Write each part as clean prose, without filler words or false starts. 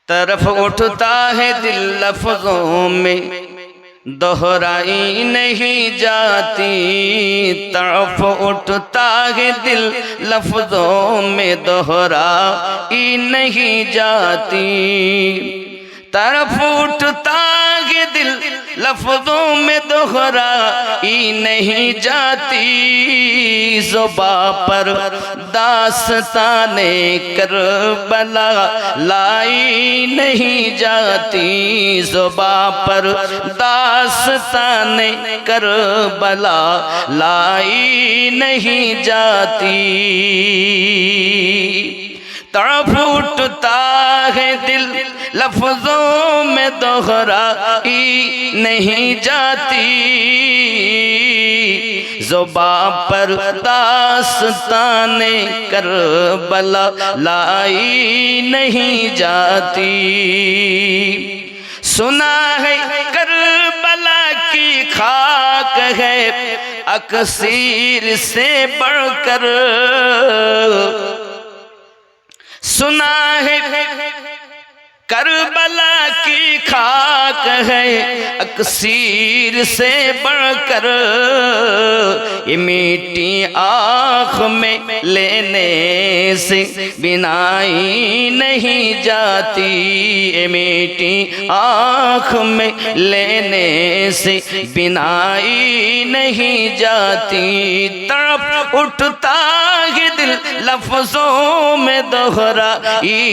तरफ उठता है दिल लफ्जों में दोहराई नहीं जाती, तरफ उठता है दिल लफ्जों में दोहराई नहीं जाती, तरफ उठता है दिल लफ्जों में दोहराई नहीं जाती, ज़ुबां पर दास्ताने करबला लाई नहीं जाती, ज़ुबां पर दास्ताने करबला लाई नहीं जाती, तरफ उठता है दिल लफ्जों में दोहराई नहीं जाती, ज़ुबां पर दास्ताने करबला लाई नहीं जाती। सुना है करबला की खाक है अक्सीर से बढ़कर, सुना है करबला की खाक है अक्सीर से बढ़कर, ये मीठी आँख में लेने से बिनाई नहीं जाती, ये मीठी आँख में लेने से बिनाई नहीं जाती, तरफ उठता है दिल लफ्जों में दोहराई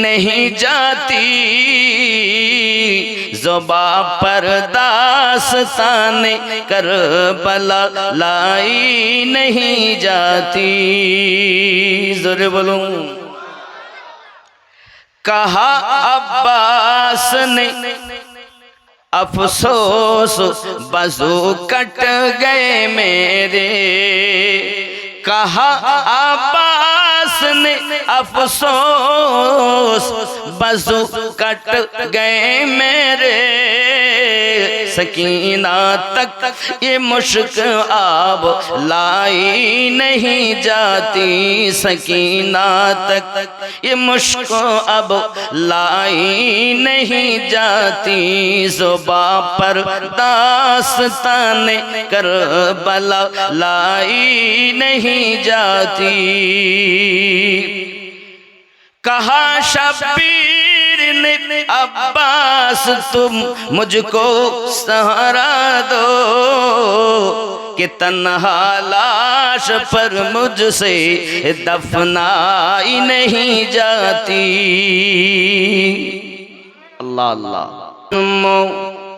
नहीं जाती, ज़ुबां पर दास्ताने करबला लाई नहीं जाती। ज़ोरे बोलूं। कहा अब्बास ने अफसोस बाजू कट गए मेरे, कहा अब्बास ने अफसोस बाजू कट गए मेरे, सकीना तक ये मुश्क आब लाई नहीं जाती, सकीना तक ये मुश्क अब लाई नहीं जाती, ज़ुबां पर दास्ताने करबला लाई नहीं जाती। कहा शब्बीर ने अब्बास तुम मुझको सहारा दो, कि तन्हा लाश पर मुझसे दफनाई नहीं जाती। अल्लाह अल्लाह।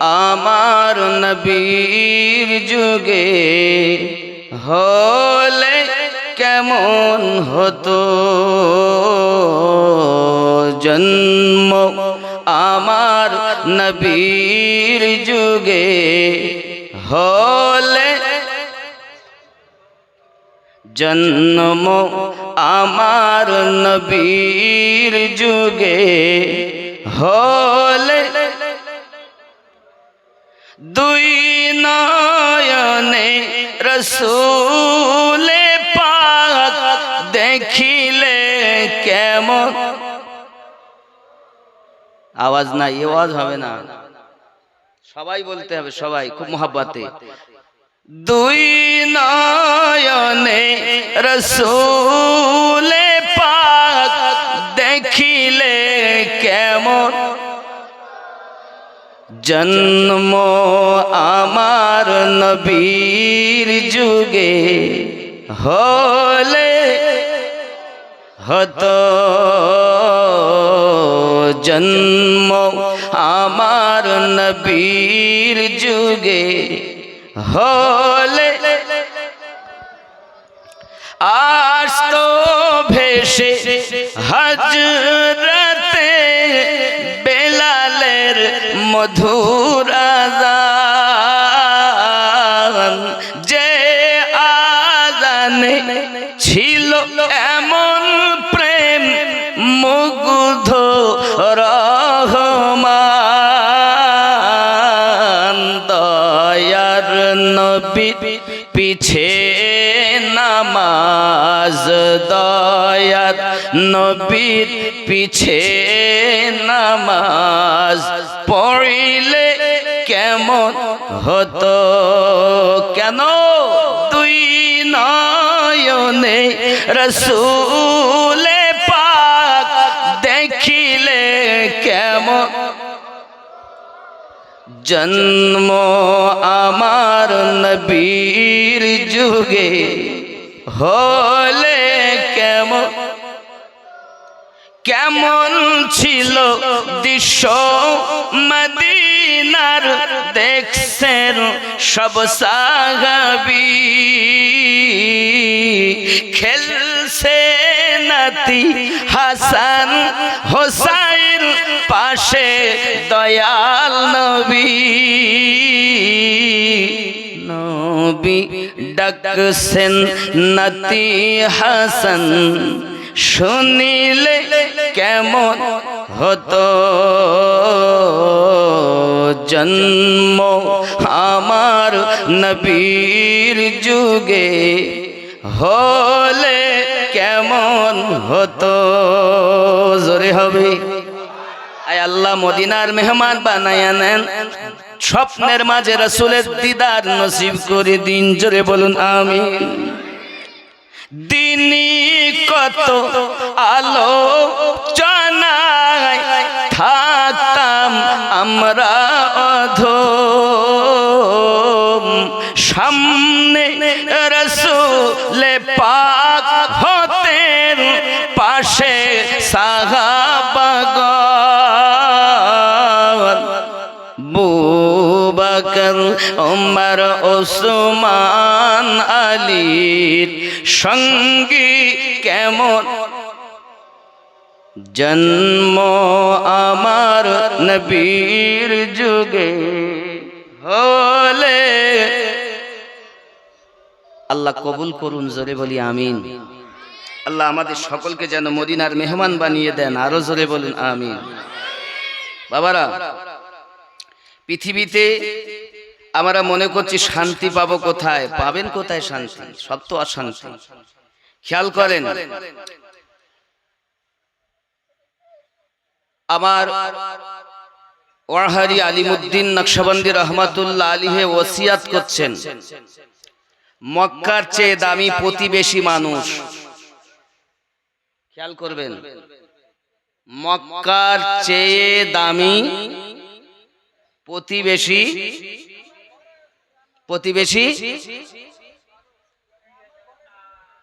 आमार नबीर जुगे होले केमन हतो जन्म, आमार नबीर जुगे होले जन्म, आमार नबीर जुगे होले दुई नयने रसूले पाक देखिले केमन। आवाज ना, ये आवाज হবে না, সবাই বলতে হবে, সবাই খুব মোহাব্বতে। দুই নয়নে রসূলে পাক দেখিলে কেমন, जन्म आमार नबीर जुगे होले हतो जन्म आमार नबीर जुगे होले। आज तो भेषे हजरते बेलालेर मधुर आजान, जे आजाने छिलो एमन प्रेम मुग्ध रहमान, दयार नबी पीछे नामाज নামাজ দয়াত নবীর পিছে নামাজ পড়িলে কেমন হতো কেন দুই নয়নে রসূলে পাক দেখিলে কেমন জন্ম আমার নবীর যুগে হলে কেমন কেমন ছিল দৃশ্য মদিনার দেখছেন সব সাহাবী খেলছে নাতি হাসান হোসাইন পাশে দয়াল নবী নবী ডাকছেন নাতি হাসান শুনিলে কেমন হতো জন্ম আমার নবীর যুগে হলে কেমন হতো জোরে হবে আয় আল্লাহ মদিনার মেহমান বানায়া নেন স্বপ্নের মাঝে রাসূলের দিদার নসিব করে দিন জোরে বলুন আমিন দিনী কত আলো জানাই থাকতাম আমরা অধম সামনে রাসূলে পাক হতেন পাশে সাহাবাগণ বুবকর ওমর ওসমান আলীর সঙ্গী কেমন জন্ম আমার নবীর যুগে হলে আল্লাহ কবুল করুন জোরে বলি আমিন আল্লাহ আমাদের সকলকে যেন মদিনার মেহমান বানিয়ে দেন আরো জোরে বলুন আমিন বাবারা পৃথিবীতে আমরা মনে করছি শান্তি পাবো কোথায় পাবেন কোথায় শান্তি সব তো অশান্তি খেয়াল করেন আমার ওয়াহারি আলিমউদ্দিন নকশবন্দি রহমাতুল্লাহ আলাইহি ওসিয়াত করছেন মক্কার চেয়ে দামি প্রতিবেশী মানুষ খেয়াল করবেন মক্কার চেয়ে দামি প্রতিবেশী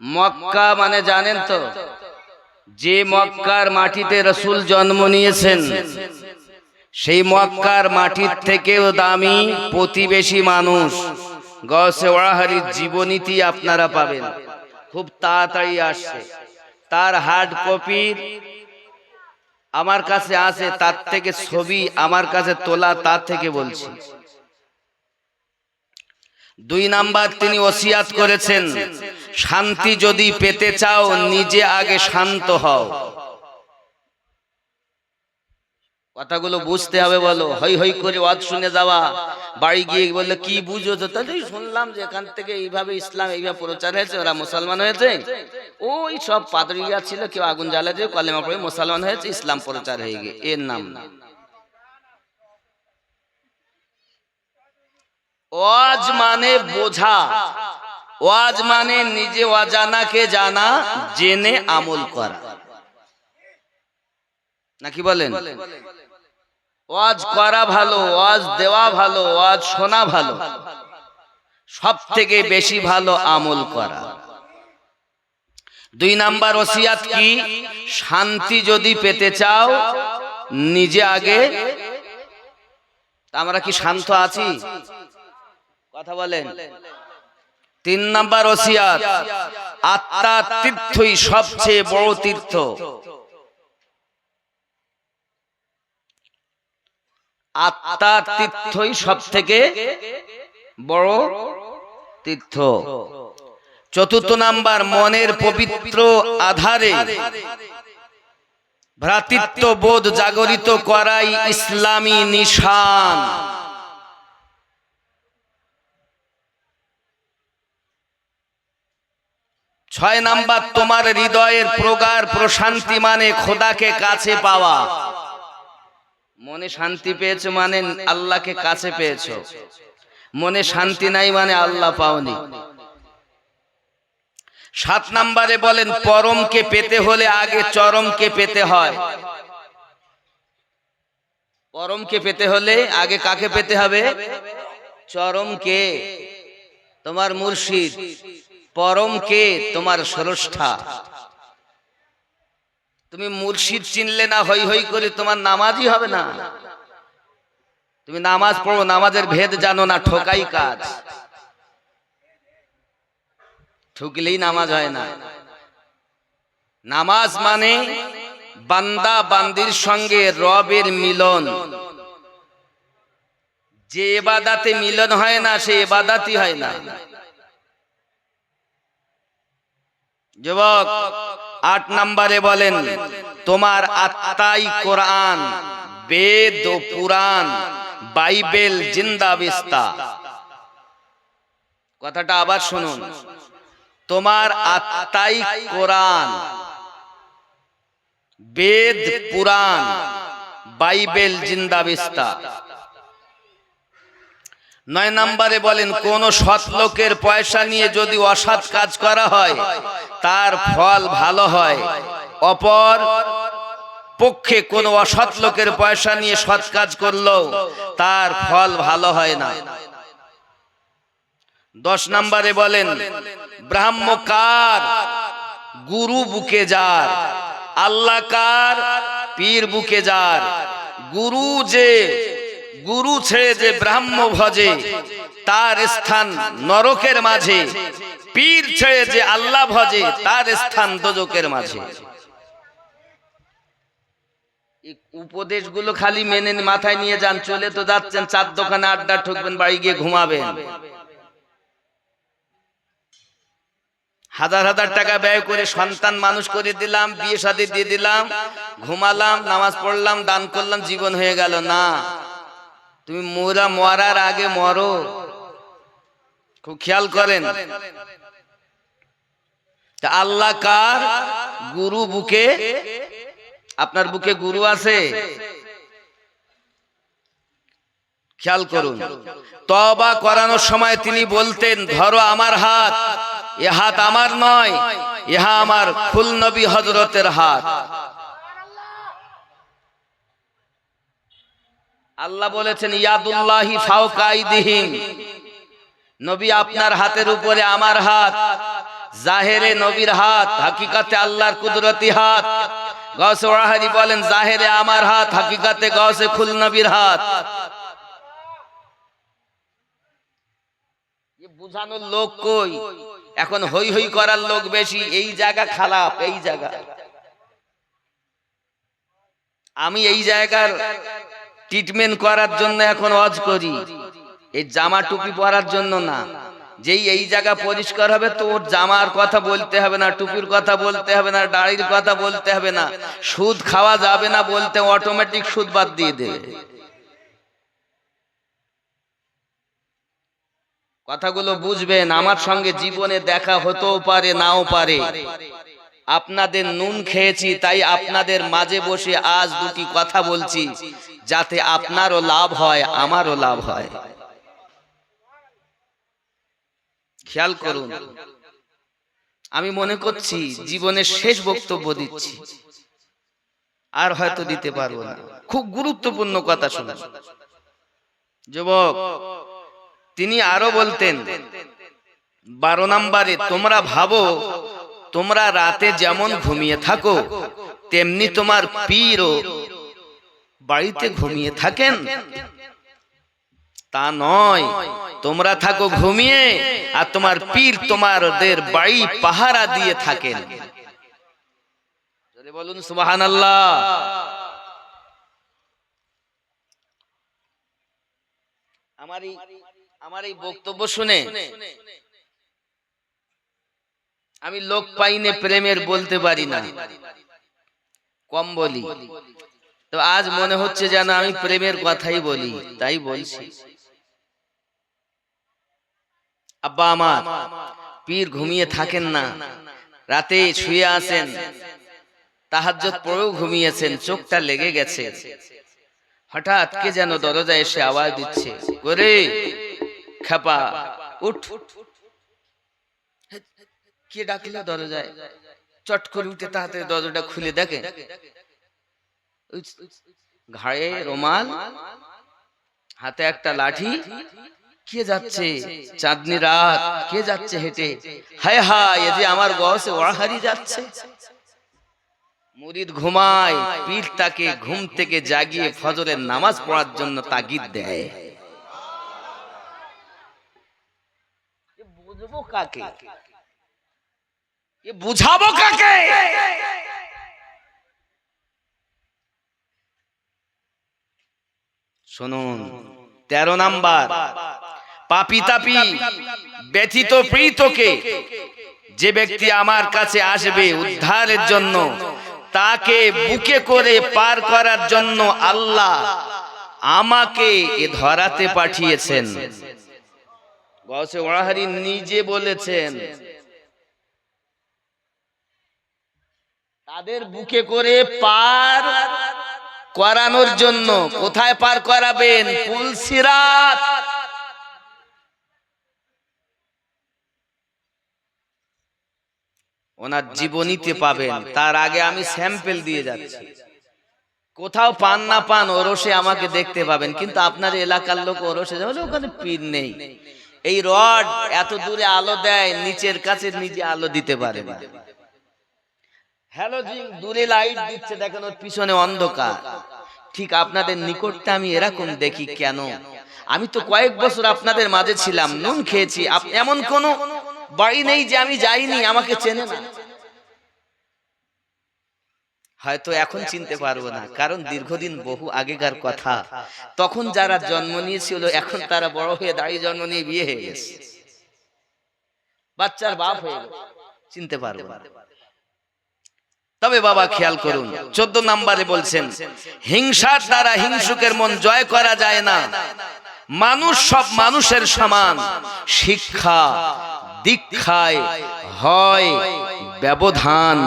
মক্কা মানে জানেন তো যে মক্কার মাটিতে রাসূল জন্ম নিয়েছেন সেই মক্কার মাটির থেকেও দামি প্রতিবেশী মানুষ গৌসে ওয়াহারির জীবনীতি আপনারা পাবেন খুব তাড়াতাড়ি আসছে তার হার্ড কপি আমার কাছে আছে তার থেকে ছবি আমার কাছে তোলা তার থেকে বলছি 2 নাম্বার তিনি ওসিয়াত করেছেন শান্তি যদি পেতে চাও নিজে আগে শান্ত হও কথাগুলো বুঝতে হবে বলো হই হই করে ওয়াজ শুনে যাওয়া বাড়ি গিয়ে বললে কি বুঝো তো তাহলে শুনলাম যে এখান থেকে এইভাবে ইসলাম এইভাবে প্রচার হয়েছে ওরা মুসলমান হয়েছে ওই সব পাদ্রীরা ছিল কেউ আগুন জ্বালা দিয়ে কলেমা পড়ে মুসলমান হয়েছে ইসলাম প্রচার হয়ে গিয়ে এর নাম না ওয়াজ মানে বোঝা ওয়াজ মানে নিজে অজানাকে জানা জেনে আমল করা নাকি বলেন ওয়াজ করা ভালো ওয়াজ দেওয়া ভালো ওয়াজ শোনা ভালো সব থেকে বেশি ভালো আমল করা 2 নাম্বার ওসিয়াত কি শান্তি যদি পেতে চাও নিজে আগে আমরা কি শান্ত আছি কথা বলেন 3 নাম্বার ওসিয়াত আত্মা তীর্থই সবচেয়ে বড় তীর্থ আত্মা তীর্থই সবথেকে বড় তীর্থ 4 নাম্বার মনের পবিত্র আধারে ভ্রাতৃত্ববোধ জাগরিত করাই ইসলামী নিশান ছয় নাম্বার, তোমার হৃদয়ের প্রগাঢ় প্রশান্তি মানে খোদাকে কাছে পাওয়া। মনে শান্তি পেয়েছো মানে আল্লাহকে কাছে পেয়েছো, মনে শান্তি নাই মানে আল্লাহ পাওনি। সাত নম্বরে বলেন, পরমকে পেতে হলে আগে চরমকে পেতে হয়। পরমকে পেতে হলে আগে কাকে পেতে হবে? চরমকে, তোমার মুর্শিদ। পরমকে, তোমার স্রষ্টা। তুমি মুর্শিদ চিনলে না, হই হই করে তোমার নামাজই হবে না। তুমি নামাজ পড়ো, নামাজের ভেদ জানো না, ঠকাই কাজ। ঠুকলেই নামাজ হয় না। নামাজ মানে বান্দা বান্দির সঙ্গে রবের মিলন। যে ইবাদতে মিলন হয় না সে ইবাদতই হয় না। যুবক, ৮ নম্বরে বলেন, তোমার আত্মাই কোরআন, বেদ ও পুরাণ, বাইবেল জিন্দা বিস্তা। কথাটা আবার শুনুন, তোমার আত্মাই কোরআন, বেদ পুরাণ, বাইবেল জিন্দা বিস্তা। ৯ নম্বরে বলেন, কোন সৎ লোকের পয়সা নিয়ে যদি অসৎ কাজ করা হয় তার ফল ভালো হয়, অপর পক্ষে কোন অসৎ লোকের পয়সা নিয়ে সৎ কাজ করলেও তার ফল ভালো হয় না। ১০ নম্বরে বলেন, ব্রাহ্ম কার, গুরু বুকে যার। আল্লাহ কার, পীর বুকে যার। গুরু ছেড়ে যে ব্রাহ্ম ভজে তার স্থান নরকের মাঝে, পীর ছেড়ে যে আল্লাহ ভজে তার স্থান দোজখের মাঝে। উপদেশগুলো খালি মেনে মাথায় নিয়ে যান, চলে তো যাচ্ছেন, চার দোকানে আড্ডা ঠুকবেন, বাড়ি গিয়ে ঘুমাবেন। হাজার হাজার টাকা ব্যয় করে সন্তান মানুষ করে দিলাম, বিয়ে শাদী দিয়ে দিলাম, ঘুমালাম, নামাজ পড়লাম, দান করলাম, জীবন হয়ে গেল না। তুমি মরার আগে মরো, খুব খেয়াল করেন। আল্লাহ কার, গুরু বুকে। আপনার বুকে গুরু আছে? খেয়াল করুন, তওবা করানোর সময় তিনি বলতেন, ধরো আমার হাত, এ হাত আমার নয়, ইহা আমার ফুল নবী হযরতের হাত। আল্লাহ বলেছেন, ইয়াদুল্লাহি ফাওকা আইদিহিম, নবী আপনার হাতের উপরে আমার হাত। জাহেরে নবীর হাত, হাকিকাতে আল্লাহর কুদরতি হাত। গাউসে ওয়াহাদি বলেন, জাহেরে আমার হাত, হাকিকাতে গাউসে ফুল নবীর হাত। বুঝানোর লোক কই? এখন হই হই করার লোক বেশি। এই জায়গা খারাপ, এই জায়গা। আমি এই জায়গার ট্রিটমেন্ট করার জন্য এখন ওয়াজ করি, এই জামা টুপি পরার জন্য না। যেই এই জায়গা পরিষ্কার হবে তো ওর জামার কথা বলতে হবে না, টুপির কথা বলতে হবে না, দাড়ির কথা বলতে হবে না, সুদ খাওয়া যাবে না বলতে অটোমেটিক সুদ বাদ দিয়ে দেবে। কথাগুলো বুঝবেন। আমার সঙ্গে জীবনে দেখা হতেও পারে, নাও পারে। আপনাদের নুন খেয়েছি তাই আপনাদের মাঝে বসে আজ দুটি কথা বলছি, যাতে আপনারও লাভ হয়, আমারও লাভ হয়। খেয়াল করুন, আমি মনে করছি জীবনের শেষ বক্তব্য দিচ্ছি, আর হয়তো দিতে পারবো না। খুব গুরুত্বপূর্ণ কথা শুনুন যুবক। তিনি আরো বলতেন 12 নম্বরে, তোমরা ভাবো তোমরা রাতে যেমন ঘুমিয়ে থাকো তেমনি তোমার পীরও বাড়িতে ঘুমিয়ে থাকেন? তা নয়, তোমরা থাকো ঘুমিয়ে আর তোমার পীর তোমাদের বাড়ি পাহারা দিয়ে থাকেন। বলুন সুবহানাল্লাহ। আমার এই বক্তব্য শুনে আমি লোক পাইনে প্রেমের বলতে পারি না, কম বলি। তো আজ মনে হচ্ছে যেন আমি প্রেমের কথাই বলি, তাই বলছি। আব্বা আমার পীর ঘুমিয়ে থাকেন না, রাতে শুয়ে আছেন, তাহাজ্জুদ পড়েও ঘুমিয়েছেন, চোখটা লেগে গেছে, হঠাৎ কে যেন দরজায় এসে আওয়াজ দিচ্ছে, ওরে খেপা উঠ। কে ডাকল দরজায়? চট করে উঠে তাড়াতাড়ি দরজাটা খুলে দেখে ঘাড়ে রুমাল, হাতে একটা লাঠি। কে যাচ্ছে? চাঁদনি রাত, কে যাচ্ছে হেঁটে? হায় হায়, এ যে আমার গৌসে ওয়াহারি যাচ্ছে। মুরিদ ঘুমায়, পীর তাকে ঘুম থেকে জাগিয়ে ফজরের নামাজ পড়ার জন্য তাগিদ দেয়। বুঝবো কাকে? বুঝাবো কাকে? শুনুন, 13 নাম্বার, পাপী তাপী ব্যথিত প্রীতকে যে ব্যক্তি আমার কাছে আসবে উদ্ধারের জন্য, তাকে বুকে করে পার করার জন্য আল্লাহ আমাকে এ ধরাতে পাঠিয়েছেন। গৌসে ওয়াহারি নিজে বলেছেন, তাদের বুকে করে পার করানোর জন্য। কোথায় পার করাবেন? পুল সিরাত। ওনার জীবনীতে পাবেন। তার আগে আমি স্যাম্পল দিয়ে যাচ্ছি, কোথাও পান না পান ওরসে আমাকে দেখতে পাবেন। কিন্তু আপনার এলাকার লোক ওরসে যাবে, ওখানে পীর নেই। এই রড এত দূরে আলো দেয়, নিচের কাছে নিজে আলো দিতে পারে না। হ্যালোজিন দূরে লাইট দিচ্ছে, দেখেন ওর পিছনে অন্ধকার। ঠিক আপনাদের নিকটটা আমি এরকম দেখি কেন? আমি তো কয়েক বছর আপনাদের মাঝে ছিলাম, নুন খেয়েছি। এমন কোন বাড়ি নেই যে আমি যাইনি, আমাকে চেনে না। হয়তো এখন চিনতে পারবো না, কারণ দীর্ঘদিন বহু আগেকার কথা। তখন যারা জন্ম নিয়েছিল এখন তারা বড় হয়ে দাঁড়িয়ে জন্ম নিয়ে বিয়ে হয়ে গেছে, বাচ্চার বাপ হয়ে গেছে, চিনতে পারবো না। তবে বাবা খেয়াল করুন, 14 নম্বরে বলছেন, হিংসার দ্বারা হিংসুকের মন জয় করা যায় না। মানুষ সব মানুষের সমান, শিক্ষা দীক্ষায় হয় ব্যবধান।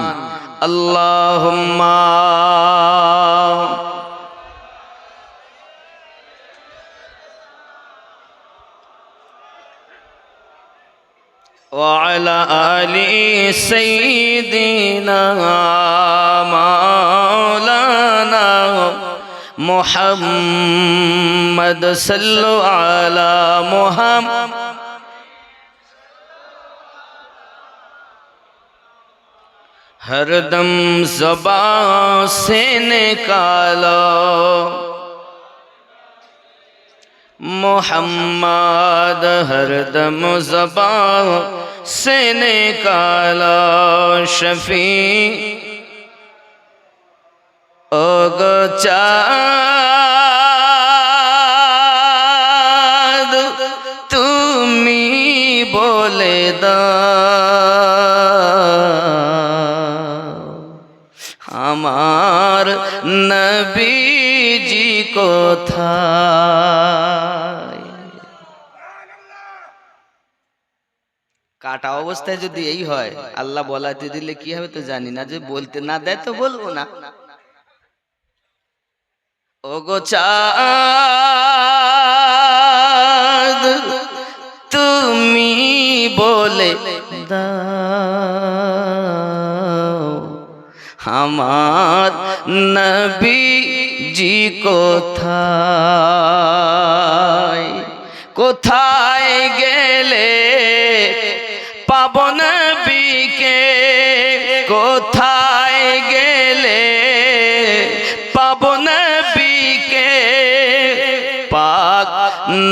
আল্লাহুম্মা وعلى آل سيدنا مولانا محمد صلوا على محمد हर दम ज़बान से निकालो मोहम्मद, हर दम ज़बान से निकालो शफी ओ गो चाँद तुमी बोले আমার নবীজি কোথায়? কাটা অবস্থায় যদি এই হয়, আল্লাহ বলাতে দিলে কি হবে তো জানি না, যে বলতে না দেয় তো বলবো না। ওগো চাঁদ তুমি বলে দাও আমার নবীজি কোথায়? কোথায় গেলে পাবো নবীকে? কোথায় গেলে পাবো নবীকে? পাক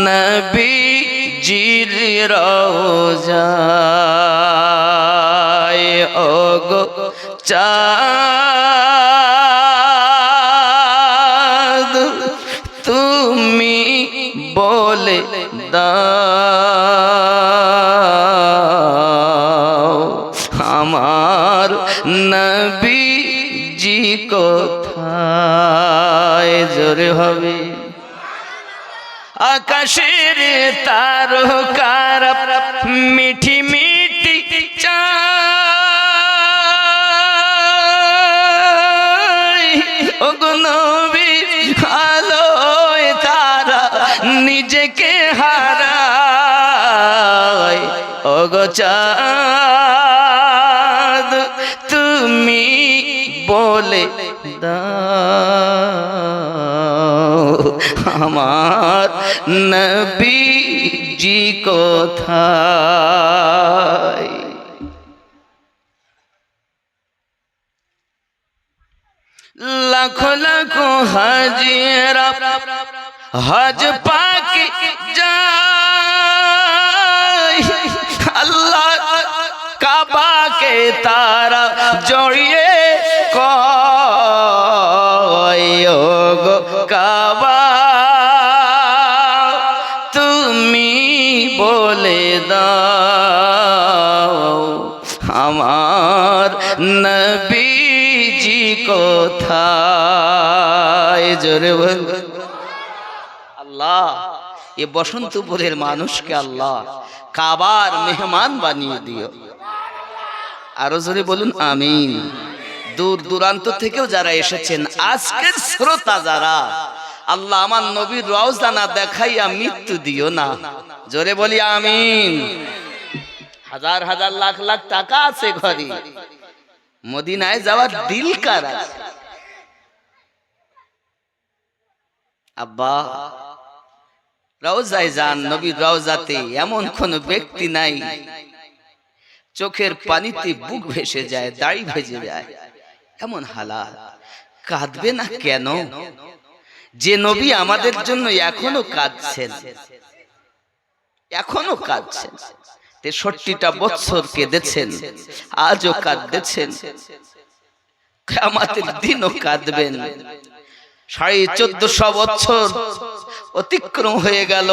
নবীজির রওজায় ওগো চাঁদ তুমি বলে দাও আমার নবীজি কোথায়? জোরে হবে। আকাশের তারকার মিঠি মিঠি চাঁদ চাঁদ তুমি বলে দাও আমার নবীজি কোথায়। লাখো লাখো হাজিরা হজ পাক যায়, আল্লাহ কাবাকে তারা জড়িয়ে কয় গো কাবা তুমি বলে দাও আমার নবীজি কোথায়। জোরে বল আল্লাহ। এ বসন্তপুরের মানুষকে আল্লাহ কাবার মেহমান বানিয়ে দিও। আরো জোরে বলুন আমিন। দূর দূরান্ত থেকেও যারা এসেছেন, আজকের শ্রোতা যারা, আল্লাহ আমার নবীর রওজা না দেখাইয়া মৃত্যু দিও না। জোরে বলি আমিন। হাজার হাজার লাখ লাখ টাকা আছে ঘরে, মদিনায় যাওয়ার দিল কার আছে? আব্বা রওজায় যান, নবীর রওজাতে এমন কোন ব্যক্তি নাই চোখের পানিতে বুক ভেসে যায়, দাড়ি ভেজে যায়, এমন হালাত। কাঁদবে না কেন? যে নবী আমাদের জন্য এখনো কাঁদছেন, এখনো কাঁদছেন। 63টা বছর কেঁদেছেন, আজও কাঁদছেন, কিয়ামতের দিনও কাঁদবেন। 1450 বছর অতিক্রম হয়ে গেল,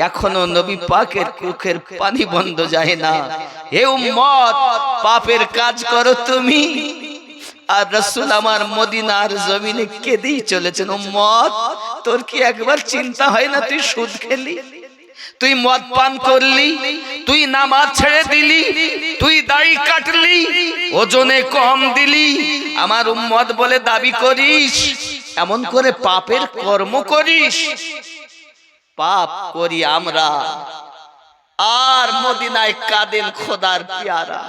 এখনো নবী পাকের চোখের পানি বন্ধ যায় না। হে উম্মত, পাপের কাজ করো তুমি, আর রাসূল আমার মদিনার জমিনে কেঁদেই চলেছেন। উম্মত, তোর কি একবার চিন্তা হয় না তুই সুদ খেলি, তুই মদ পান করলি, তুই নামাজ ছেড়ে দিলি, তুই দাড়ি কাটলি, ওজনে কম দিলি, আমার উম্মত বলে দাবি করিস, এমন করে পাপের কর্ম করিস। পাপ করি আমরা, আর মদিনায় কাঁদেন খোদার পেয়ারা।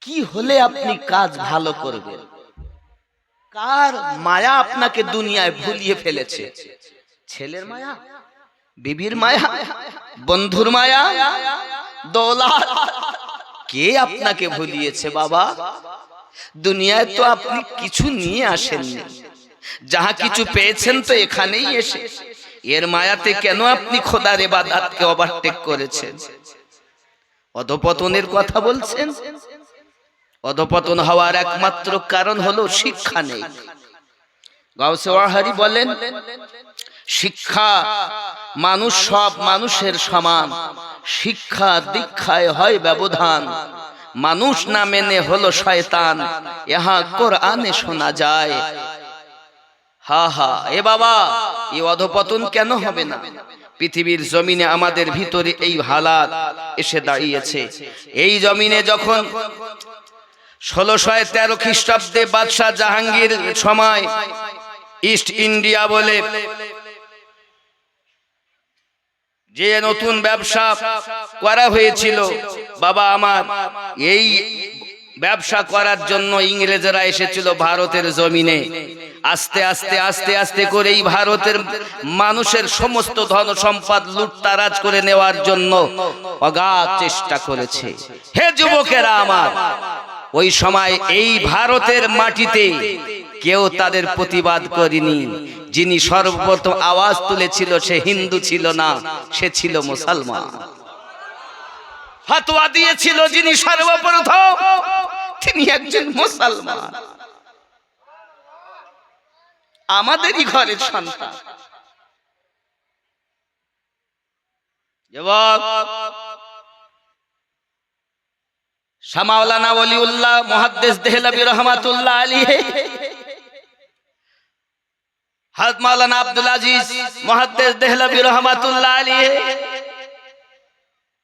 কি হলে আপনি কাজ ভালো করবেন? কার মায়া আপনাকে দুনিয়ায় ভুলিয়ে ফেলেছে? ছেলের মায়া, বিবির মায়া, বন্ধুর মায়া, দৌলত? কে আপনাকে ভুলিয়েছে বাবা? দুনিয়ায় তো আপনি কিছু নিয়ে আসেননি, যাহা কিছু পেয়েছেন তো এখানেই এসে। এর মায়াতে কেন আপনি খোদার ইবাদতকে ওভারটেক করেছেন? অধপতনের কথা বলছেন। অধপতন হওয়ার একমাত্র কারণ হলো শিক্ষা নেই। গাউসে ওয়াহারি বলেন, শিক্ষা, মানুষ সব মানুষের সমান, শিক্ষা দীক্ষায় হয় ব্যবধান, মানুষ না মেনে হলো শয়তান, ইহা কোরআনে শোনা যায়। হা হা, এ বাবা, এই অধপতন কেন হবে না? পৃথিবীর জমিনে আমাদের ভিতরে এই হালাত এসে দাঁড়িয়েছে। এই জমিনে যখন 1613 খ্রিস্টাব্দে বাদশাহ জাহাঙ্গীর সময় ইস্ট ইন্ডিয়া বলে যে নতুন ব্যবসা করা হয়েছিল, বাবা আমার, এই ব্যবসা করার জন্য ইংরেজরা এসেছিল ভারতের জমিনে। আস্তে আস্তে আস্তে আস্তে করে এই ভারতের মানুষের সমস্ত ধন সম্পদ লুটতারাজ করে নেওয়ার জন্য অগাধ চেষ্টা করেছে। হে যুবকেরা আমার, ওই সময় এই ভারতের মাটিতে কেউ তাদের প্রতিবাদ করেনি। যিনি সর্বপ্রথম আওয়াজ তুলেছিল সে হিন্দু ছিল না, সে ছিল মুসলমান। ফতোয়া দিয়েছিল যিনি সর্বপ্রথম, তিনি একজন মুসলমান। আমাদেরই ঘরের সন্তান। যুবক, শাহ মাওলানা ওলিউল্লাহ মুহাদ্দিস দেহলভী রহমাতুল্লাহ আলাইহি, হযরত মাওলানা আব্দুল আজিজ মুহাদ্দিস দেহলভী রহমাতুল্লাহ আলাইহি,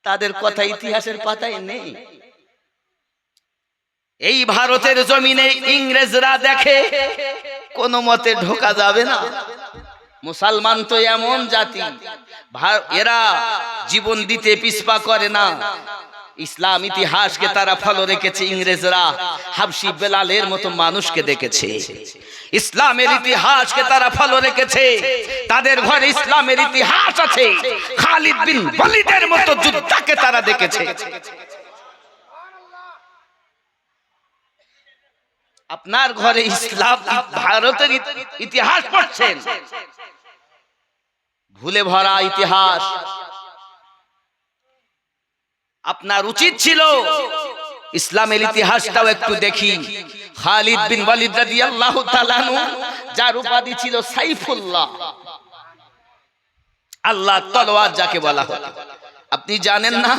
তাদের কথা ইতিহাসের পাতায় নেই। এই ভারতের জমিনে ইংরেজরা দেখে কোন মতে ঢোকা যাবে না, মুসলমান তো এমন জাতি, এরা জীবন দিতে পিছপা করে না। ইসলাম ইতিহাসকে তারা ফলো রেখেছে। ইংরেজরা হাবশি বেলালের মতো মানুষকে দেখেছে, ইসলামের ইতিহাসকে তারা ফলো রেখেছে। তাদের ঘরে ইসলামের ইতিহাস আছে। খালিদ বিন ওয়ালিদের মতো যোদ্ধাকে তারা দেখেছে। আপনার ঘরে ইসলাম ভারতের ইতিহাস পড়ছেন, ভুলে ভরা ইতিহাস। আপনার উচিত ছিল ইসলামের ইতিহাসটাও একটু দেখি। খালিদ বিন ওয়ালিদ রাদিয়াল্লাহু তাআলা আনহু, যার উপাধি ছিল সাইফুল্লাহ, আল্লাহ তলোয়ার যাকে বলা হয়, আপনি জানেন না?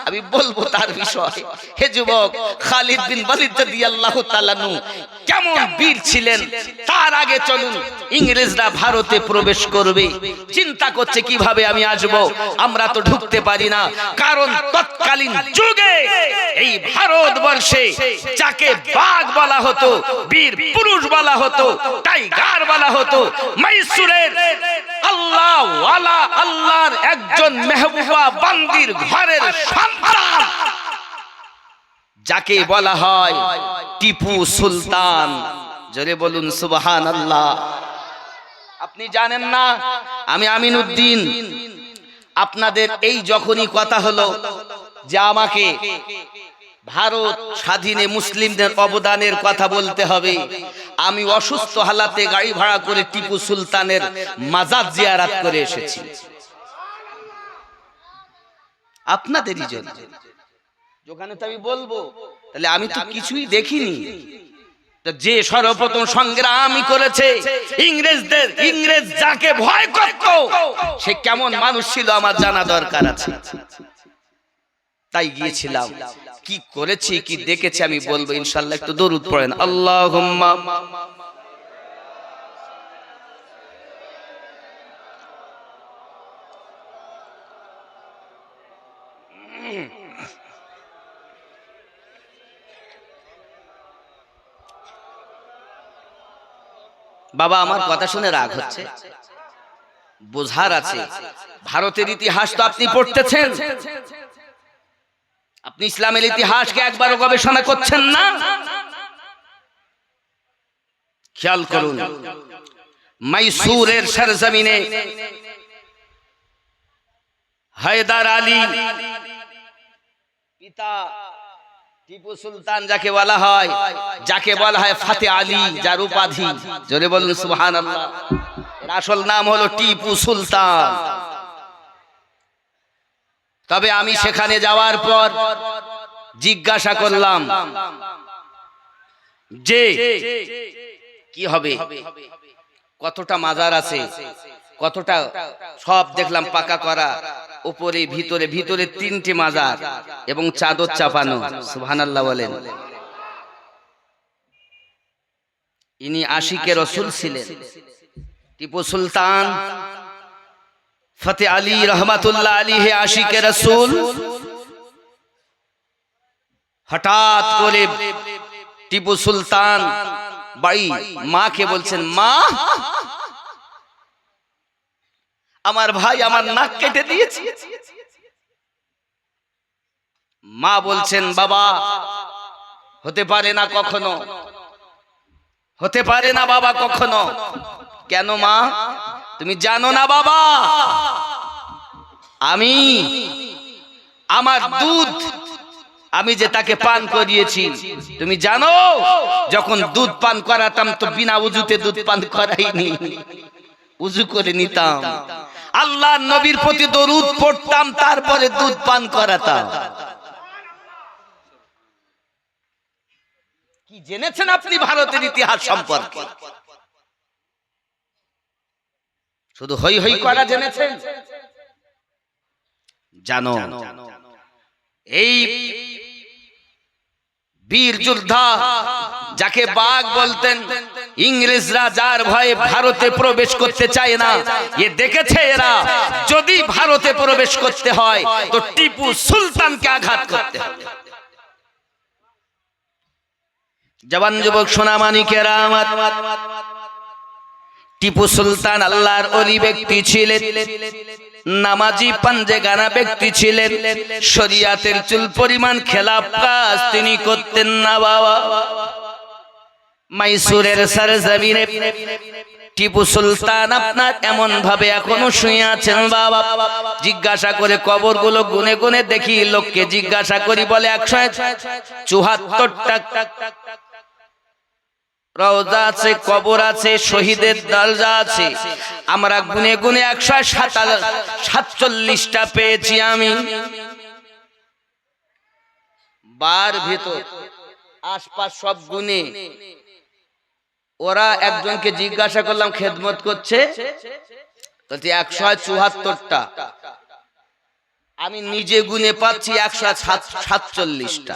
আমি বলবো তার বিষয়। হে যুবক, খালিদ বিন ওয়ালিদ রাদিয়াল্লাহু তাআলা আনহু কেমন বীর ছিলেন। তার আগে চলুন, ইংরেজরা ভারতে প্রবেশ করবে, চিন্তা করছে কিভাবে আমি আসব। আমরা তো ঢুকতে পারি না, কারণ তৎকালীন যুগে এই ভারতবর্ষে যাকে বাঘ বলা হতো, বীর পুরুষ বলা হতো, টাইগার বলা হতো, মহীশূরের আল্লাহ ওয়ালা, আল্লাহর একজন মেহবুবা বান্দির ঘরের সন্তান যাকে বলা হয় টিপু সুলতান। জোরে বলুন সুবহানাল্লাহ। আপনি জানেন না, আমি আমিনউদ্দিন, আপনাদের এই যখনই কথা হলো যে আমাকে ভারত স্বাধীনে মুসলিমদের অবদানের কথা বলতে হবে, আমি অসুস্থ হালাতে গাড়ি ভাড়া করে টিপু সুলতানের মাজার জিয়ারত করে এসেছি আপনাদেরই জন্য। যেখানে তো আমি বলবো, তাহলে আমি তো কিছুই দেখিনি। যে সর্বপ্রথম সংগ্রামই করেছে ইংরেজদের, ইংরেজ যাকে ভয় করত, সে কেমন মানুষ ছিল আমার জানা দরকার আছে। তাই গিয়েছিলাম, কি করেছি কি দেখেছি আমি বলবো ইনশাআল্লাহ। একটু দরুদ পড়েন, আল্লাহুম্মা। বাবা, আমার কথা শুনে রাগ হচ্ছে? বোঝার আছে, ভারতের ইতিহাস তো আপনি পড়তেছেন, আপনি ইসলামের ইতিহাসকে একবারও গবেষণা করছেন না। খেয়াল করুন, মহীশূরের সরজমিনে হায়দার আলী পিতা টিপু সুলতান যাকে বলা হয়, যাকে বলা হয় ফাতে আলী, যার উপাধি, জোরে বলুন সুবহানাল্লাহ, এর আসল নাম হলো টিপু সুলতান। তবে আমি সেখানে যাওয়ার পর জিজ্ঞাসা করলাম যে কি হবে, কতটা মাজার আছে, কতটা, সব দেখলাম পাকা করা, উপরে ভিতরে, ভিতরে 3টে মাজার এবং চাদর চাপানো। সুবহানাল্লাহ বলেন। ইনি আশিকে রাসূল ছিলেন, টিপু সুলতান ফতে আলী রহমাতুল্লাহ আলাইহি আশিকে রাসূল। হঠাৎ করে টিপু সুলতান বাড়ি মাকে বলছেন, মা, আমার ভাই আমার নাক কেটে দিয়েছে। মা বলছেন, বাবা, হতে পারে না কখনো, হতে পারে না বাবা কখনো। কেন মা, তুমি জানো না বাবা, আমি আমার দুধ আমি যে তাকে পান করিয়েছি, তুমি জানো? যখন দুধ পান করাতাম তো বিনা উজুতে দুধ পান করাইনি, উজু করে নিতাম, আল্লাহর নবীর প্রতি দরুদ পড়তাম, তারপরে দুধ পান করাতাম। কি জেনেছেন আপনি ভারতের ইতিহাস সম্পর্কে? শুধু হই হই করা জেনেছেন? জানো, এই বীর যোদ্ধা যাকে বাঘ বলতেন, ইংরেজরা যার ভয়ে ভারতে প্রবেশ করতে চায় না, এ দেখেছে এরা যদি ভারতে প্রবেশ করতে হয় তো টিপু সুলতানকে আঘাত করতে হবে। জওয়ান যুবক সোনামানিকেরা আমার, টিপু সুলতান আল্লাহর ওলি ব্যক্তি ছিলেন, নামাজি পাঞ্জেগানা ব্যক্তি ছিলেন, শরিয়াতের চুল পরিমাণ খেলাফ কাজ তিনি করতেন না বাবা। মাইসুরের সরজমিনে টিপু সুলতান আপনার এমন ভাবে এখনো শুয়ে আছেন বাবা। জিজ্ঞাসা করে কবরগুলো গুনে গুনে দেখি, লোককে জিজ্ঞাসা করি বলে 174টা রওজা আছে, কবর আছে, শহীদের দরজা আছে। আমরা গুনে গুনে 147টা পেয়েছি আমি। বার ভিতর আশপাশ সব গুনে ওরা একজনকে জিজ্ঞাসা করলাম খেদমত করছে, বলছে 174টা। আমি নিজে গুনে পাচ্ছি 147টা।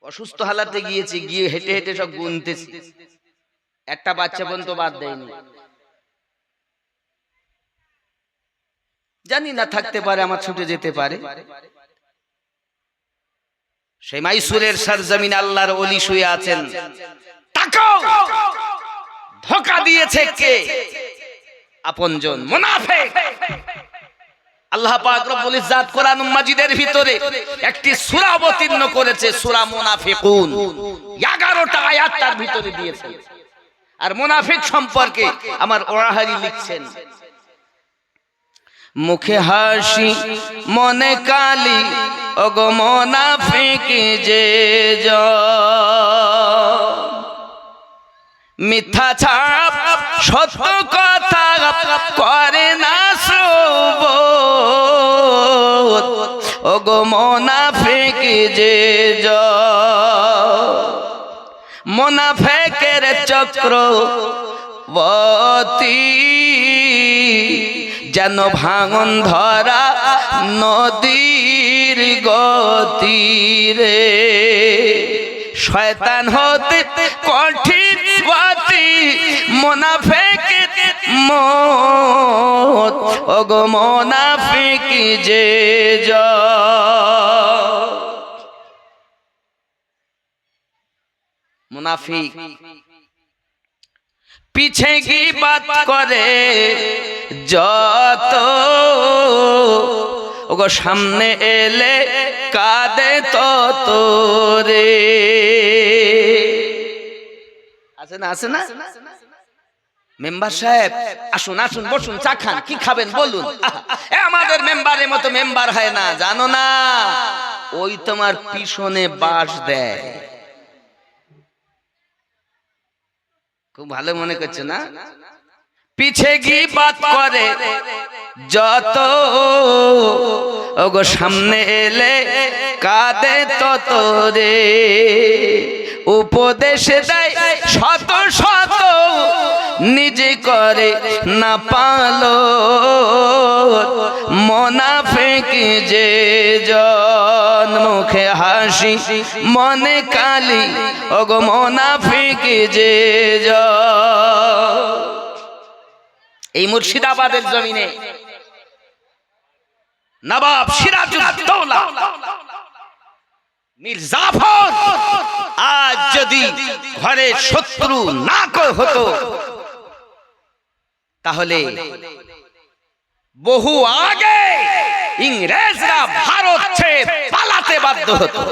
অসুস্থ হালাতে গিয়েছি, গিয়ে হেঁটে হেঁটে সব গুনতেছি, একটা বাচ্চা পর্যন্ত বাদ দেয়নি। জানি না থাকতে পারে, আমার ছুটে যেতে পারে। সেই মাইসুরের সরজমিন আল্লাহর ওলি শুয়ে আছেন। তাকাও, ধোঁকা দিয়েছে কে? আপনজন, মুনাফিক। আল্লাহ পাক রব্বুল ইজ্জাত কোরআন মাজিদের ভিতরে একটি সূরা অবতীর্ণ করেছে, সূরা মুনাফিকুন। 11টা আয়াত তার ভিতরে দিয়েছে। আর মুনাফিক সম্পর্কে আমার ওরাহারি লিখছেন, মুখে হাসি মনে কালি, ওগো মুনাফিক যে মিথ্যা ছাপ সত্য কথা করে না শ্রবণ, ওগো মুনাফিক যে মুনাফিকের চক্রবর্তী যেন ভাঙন ধরা নদীর গতিরে, শয়তান হতে কঠিন বাতি মুনাফিক মত, ওগো মুনাফিক যে মুনাফিক পিছে গীবত করে যত, ওগো সামনে এলে কাঁদে তত রে। আছে না, আছে না? মেম্বার সাহেব আসুন, আসুন, বসুন, চা খান, কি খাবেন বলুন। আমাদের মেম্বারের মতো মেম্বার হয় না, জানো না? ওই তোমার পিছনে বাঁশ দেয়। খুব ভালো মনে করছে না? পিছে গীবত করে যত, ওগো সামনে এলে কাঁদে তত রে। উপদেশ দেয় শত শত, নিজে করে না পালো মুনাফিক যে জন। মুখে হাসি মনে কালি, ওগো মুনাফিক যে জন। এই মুর্শিদাবাদের জমিনে নবাব সিরাজউদ্দৌলা মীর জাফর আজ যদি ঘরে শত্রু না হতো, তাহলে বহু আগে ইংরেজরা ভারত ছেড়ে পালাতে বাধ্য হতো।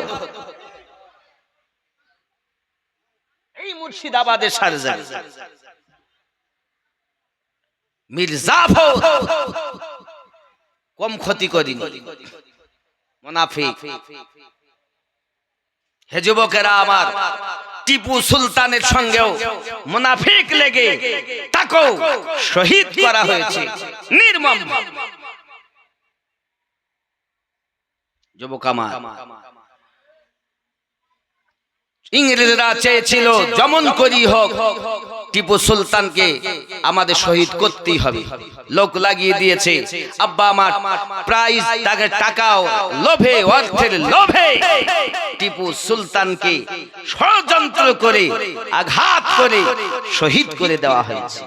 এই মুর্শিদাবাদের সরজমিন মীর জাফর কম ক্ষতি করেনি মুনাফিক। হে যুবকেরা আমার, টিপু সুলতানের সঙ্গেও মুনাফিক লেগে তাকেও শহীদ করা হয়েছে নির্মম। যুবক আমার, ইংরেজরা চেয়েছিল যেমন করি হোক টিপু সুলতানকে আমাদের শহীদ করতেই হবে। লোক লাগিয়ে দিয়েছে, আব্বা আমার প্রাইজ তাকে টাকাও লোভে, অর্থের লোভে টিপু সুলতানকে ষড়যন্ত্র করে আঘাত করে শহীদ করে দেওয়া হয়েছে।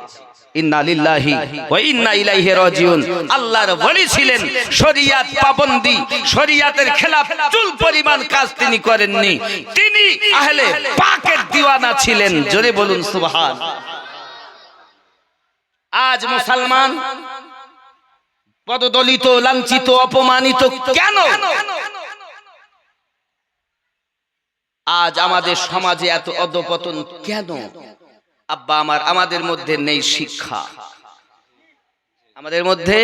ইন্না লিল্লাহি ওয়া ইন্না ইলাইহি রাজিউন। আল্লাহর ওলি ছিলেন, শরিয়াত পাবন্দি, শরিয়াতের খেলাফ চুল পরিমাণ কাজ তিনি করেননি। তিনি আহলে পাকের দিওয়ানা ছিলেন। জোরে বলুন সুবহান। আজ মুসলমান পদদলিত, লাঞ্ছিত, অপমানিত কেন? আজ আমাদের সমাজে এত অধঃপতন কেন? আব্বা আমার, আমাদের মধ্যে নেই শিক্ষা, আমাদের মধ্যে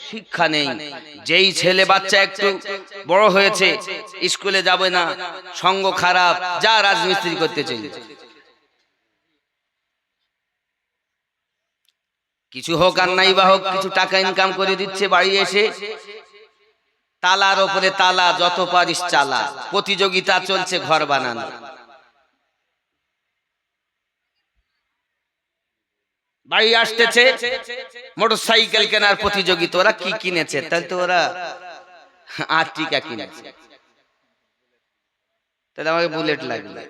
শিক্ষা নেই। যেই ছেলে বাচ্চা একটু বড় হয়েছে, স্কুলে যাবে না, সঙ্গ খারাপ, যা রাজমিস্ত্রি করতে চাই, কিছু হোক আর নাই বা হোক, কিছু টাকা ইনকাম করে দিচ্ছে, বাড়ি এসে তালার ওপরে তালা, যত পারিস চালা, প্রতিযোগিতা চলছে ঘর বানানো। বাড়ি আসতেছে, মোটরসাইকেল কেনার প্রতিযোগিতা। ওরা কি কিনেছে? তাহলে তো ওরা আর্টিকা কিনেছে, তাহলে আমাকে বুলেট লাগবে।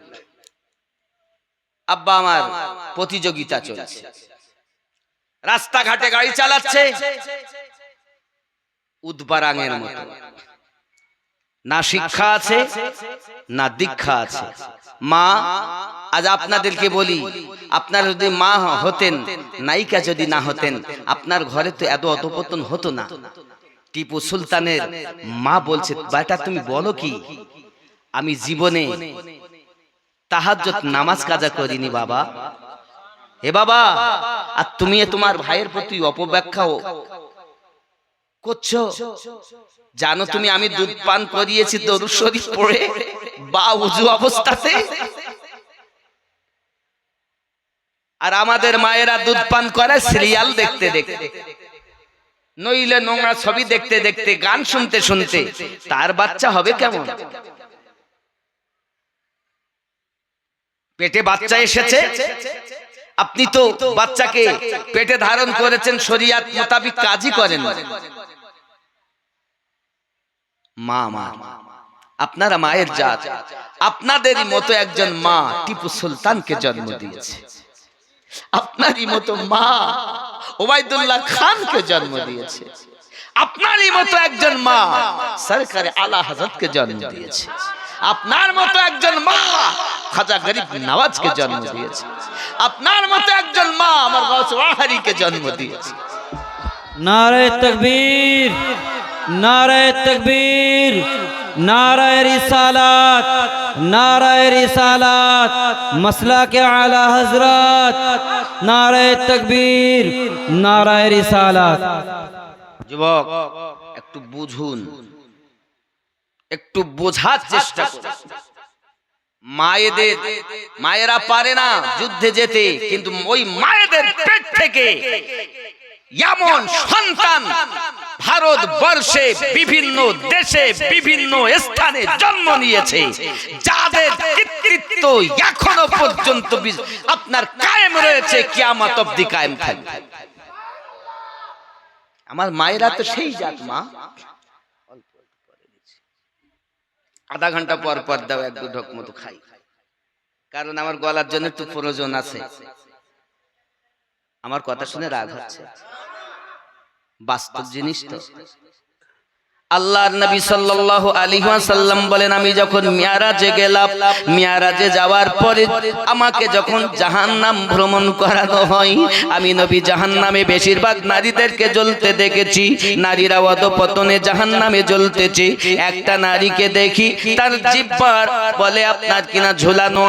আব্বা আমার, প্রতিযোগিতা চলছে, রাস্তাঘাটে গাড়ি চালাচ্ছে উদ্বারাঙের মতো। না শিক্ষা আছে, না দীক্ষা আছে। মা, আজ আপনাদেরকে বলি, আপনারা যদি মা হতেন, নায়িকা যদি না হতেন, আপনার ঘরে তো এত অধঃপতন হতো না। টিপু সুলতানের মা বলছে, বেটা তুমি বলো কি, আমি জীবনে তাহাজ্জুদ নামাজ কাজা করিনি বাবা। হে বাবা, আর তুমি তোমার ভাইয়ের প্রতি অপব্যাখ্যা করছো। জানো তুমি আমি দুধ পান করিয়েছি দরুদ শরীফ পড়ে বা ওযু অবস্থাতে, আর আমাদের মায়েরা দুধ পান করে সিরিয়াল দেখতে দেখতে, নইলে নোংরা ছবি দেখতে দেখতে, গান শুনতে শুনতে। তার বাচ্চা হবে কেমন? পেটে বাচ্চা এসেছে, আপনি তো বাচ্চাকে পেটে ধারণ করেছেন, শরিয়াত মোতাবিক কাজই করেন। মা, মা, আপনারা মায়ের জাত। আপনাদেরই মতো একজন মা টিপু সুলতানকে জন্ম দিয়েছে, আপনারই মতো মা ওবায়দুল্লাহ খানকে জন্ম দিয়েছে, আপনারই মতো একজন মা সরকারে আলা হযরতকে জন্ম দিয়েছে, আপনার মতো একজন মা খাজা গরিব নওয়াজকে জন্ম দিয়েছে, আপনার মতো একজন মা আমার গাউস ওয়াহারিকে জন্ম দিয়েছে। নারে তাকবীর, নারে তাকবীর, নারে রিসালাত, নারে রিসালাত, মাসলাকে আলা হযরত, নারে তাকবীর, নারে রিসালাত। যুবক, একটু বুঝুন, একটু বোঝার চেষ্টা করুন। মায়েরা পারে না যুদ্ধে যেতে, কিন্তু ওই মায়েদের পেট থেকে এমন সন্তান ভারতবর্ষে বিভিন্ন দেশে বিভিন্ন স্থানে জন্ম নিয়েছে, যাদের কৃতিত্ব এখনো পর্যন্ত আপনার কায়েম রয়েছে, কিয়ামত অবধি কায়েম থাকবে। আমার মায়েরা তো সেই জাত। মা, আধা ঘন্টা পর পর দাও, এক দু ঢোক মতো খাই, কারণ আমার গলার জন্য একটু প্রয়োজন আছে। আমার কথা শুনে রাগ হচ্ছে, বাস্তব জিনিস তো। আল্লাহর নবী সাল্লাল্লাহু আলাইহি ওয়াসাল্লাম বলেন, আমি যখন মিরাজে গেলাম, মিরাজে যাওয়ার পরে আমাকে যখন জাহান্নাম ভ্রমণ করানো হয়, আমি নবী জাহান্নামে বেশিরভাগ নারীদেরকে জ্বলতে দেখেছি। নারীরা অধঃপতনে জাহান্নামে জ্বলতেছে। একটা নারীকে দেখি, তার জিহ্বার বলে আপনার কিনা ঝোলানো